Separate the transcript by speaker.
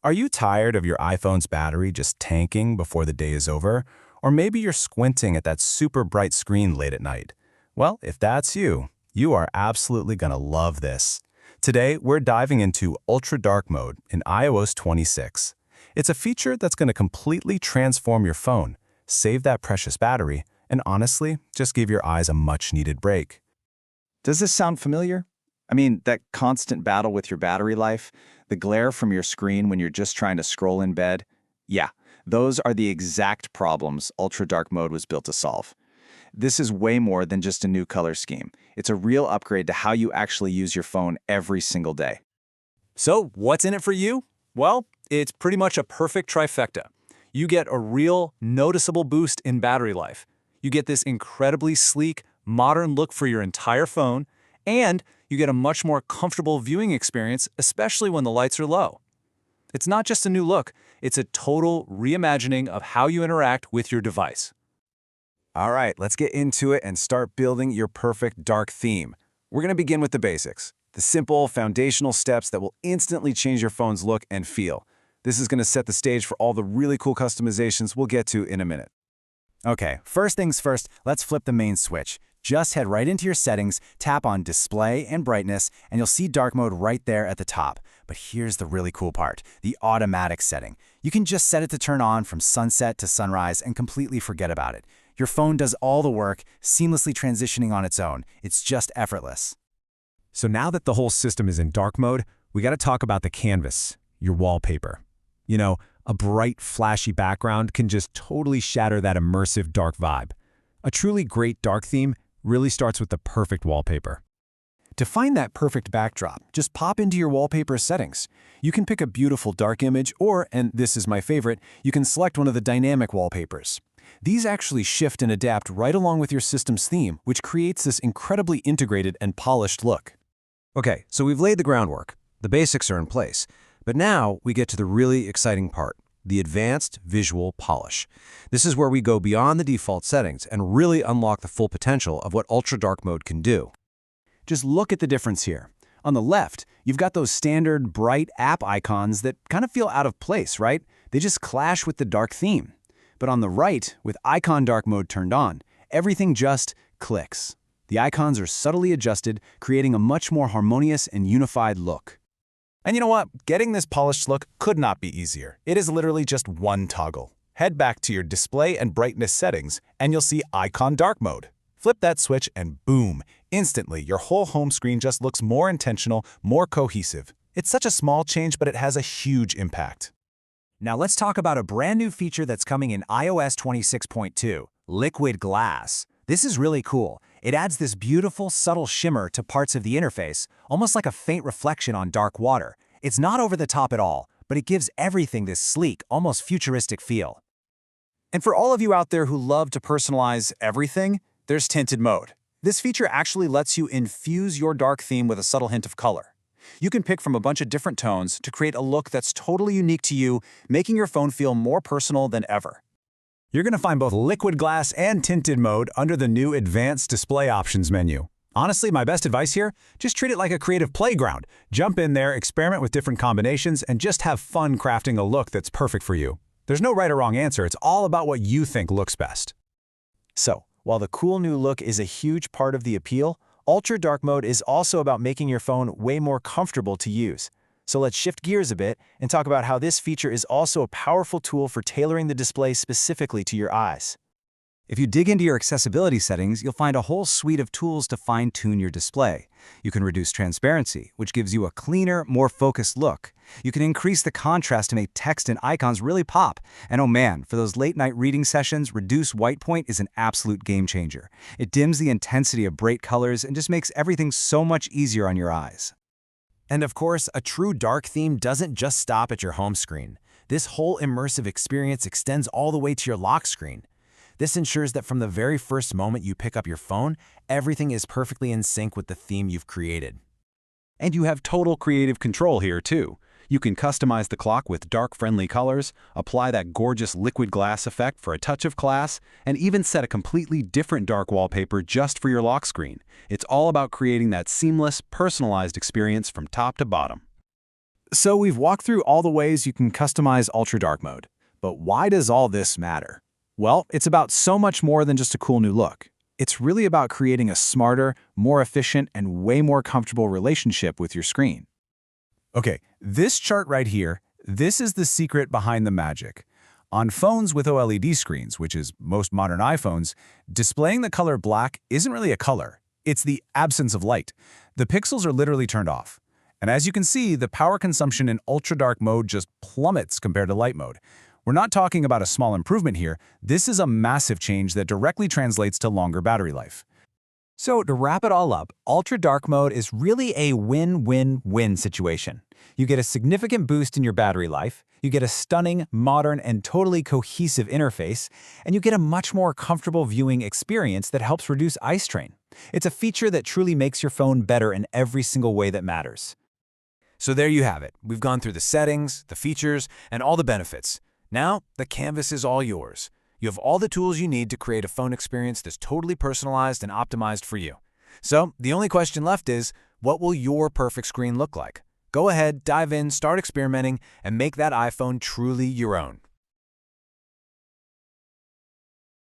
Speaker 1: Are you tired of your iPhone's battery just tanking before the day is over? Or maybe you're squinting at that super bright screen late at night? Well, if that's you, you are absolutely gonna love this. Today, we're diving into Ultra Dark Mode in iOS 26. It's a feature that's gonna completely transform your phone, save that precious battery, and honestly, just give your eyes a much-needed break.
Speaker 2: Does this sound familiar? I mean, that constant battle with your battery life, the glare from your screen when you're just trying to scroll in bed? Yeah, those are the exact problems Ultra Dark Mode was built to solve. This is way more than just a new color scheme. It's a real upgrade to how you actually use your phone every single day.
Speaker 3: So, what's in it for you? Well, it's pretty much a perfect trifecta. You get a real, noticeable boost in battery life. You get this incredibly sleek, modern look for your entire phone, and you get a much more comfortable viewing experience, especially when the lights are low. It's not just a new look, it's a total reimagining of how you interact with your device.
Speaker 4: All right, let's get into it and start building your perfect dark theme. We're going to begin with the basics, the simple, foundational steps that will instantly change your phone's look and feel. This is going to set the stage for all the really cool customizations we'll get to in a minute.
Speaker 5: Okay, first things first, let's flip the main switch. Just head right into your settings, tap on Display and Brightness, and you'll see Dark Mode right there at the top. But here's the really cool part, the automatic setting. You can just set it to turn on from sunset to sunrise and completely forget about it. Your phone does all the work, seamlessly transitioning on its own. It's just effortless.
Speaker 4: So now that the whole system is in dark mode, we got to talk about the canvas, your wallpaper. You know, a bright, flashy background can just totally shatter that immersive dark vibe. A truly great dark theme really starts with the perfect wallpaper.
Speaker 6: To find that perfect backdrop, just pop into your wallpaper settings. You can pick a beautiful dark image or, and this is my favorite, you can select one of the dynamic wallpapers. These actually shift and adapt right along with your system's theme, which creates this incredibly integrated and polished look.
Speaker 7: Okay, so we've laid the groundwork. The basics are in place. But now we get to the really exciting part, the advanced visual polish. This is where we go beyond the default settings and really unlock the full potential of what Ultra Dark Mode can do.
Speaker 6: Just look at the difference here. On the left, you've got those standard bright app icons that kind of feel out of place, right? They just clash with the dark theme. But on the right, with Icon Dark Mode turned on, everything just clicks. The icons are subtly adjusted, creating a much more harmonious and unified look.
Speaker 1: And you know what? Getting this polished look could not be easier. It is literally just one toggle. Head back to your display and brightness settings, and you'll see Icon Dark Mode. Flip that switch and boom, instantly your whole home screen just looks more intentional, more cohesive. It's such a small change, but it has a huge impact.
Speaker 5: Now let's talk about a brand new feature that's coming in iOS 26.2, Liquid Glass. This is really cool. It adds this beautiful, subtle shimmer to parts of the interface, almost like a faint reflection on dark water. It's not over the top at all, but it gives everything this sleek, almost futuristic feel.
Speaker 3: And for all of you out there who love to personalize everything, there's Tinted Mode. This feature actually lets you infuse your dark theme with a subtle hint of color. You can pick from a bunch of different tones to create a look that's totally unique to you, making your phone feel more personal than ever.
Speaker 4: You're going to find both Liquid Glass and Tinted Mode under the new Advanced Display Options menu. Honestly, my best advice here, just treat it like a creative playground. Jump in there, experiment with different combinations, and just have fun crafting a look that's perfect for you. There's no right or wrong answer, it's all about what you think looks best.
Speaker 6: So, while the cool new look is a huge part of the appeal, Ultra Dark Mode is also about making your phone way more comfortable to use. So let's shift gears a bit and talk about how this feature is also a powerful tool for tailoring the display specifically to your eyes.
Speaker 5: If you dig into your accessibility settings, you'll find a whole suite of tools to fine-tune your display. You can reduce transparency, which gives you a cleaner, more focused look. You can increase the contrast to make text and icons really pop. And oh man, for those late-night reading sessions, reduce white point is an absolute game changer. It dims the intensity of bright colors and just makes everything so much easier on your eyes.
Speaker 8: And of course, a true dark theme doesn't just stop at your home screen. This whole immersive experience extends all the way to your lock screen. This ensures that from the very first moment you pick up your phone, everything is perfectly in sync with the theme you've created.
Speaker 9: And you have total creative control here too. You can customize the clock with dark-friendly colors, apply that gorgeous liquid glass effect for a touch of class, and even set a completely different dark wallpaper just for your lock screen. It's all about creating that seamless, personalized experience from top to bottom.
Speaker 6: So we've walked through all the ways you can customize Ultra Dark Mode. But why does all this matter? Well, it's about so much more than just a cool new look. It's really about creating a smarter, more efficient, and way more comfortable relationship with your screen.
Speaker 3: Okay, this chart right here, this is the secret behind the magic. On phones with OLED screens, which is most modern iPhones, displaying the color black isn't really a color. It's the absence of light. The pixels are literally turned off. And as you can see, the power consumption in ultra dark mode just plummets compared to light mode. We're not talking about a small improvement here. This is a massive change that directly translates to longer battery life.
Speaker 5: So to wrap it all up, Ultra Dark Mode is really a win-win-win situation. You get a significant boost in your battery life, you get a stunning, modern, and totally cohesive interface, and you get a much more comfortable viewing experience that helps reduce eye strain. It's a feature that truly makes your phone better in every single way that matters.
Speaker 8: So there you have it. We've gone through the settings, the features, and all the benefits. Now, the canvas is all yours. You have all the tools you need to create a phone experience that's totally personalized and optimized for you. So, the only question left is, what will your perfect screen look like? Go ahead, dive in, start experimenting, and make that iPhone truly your own.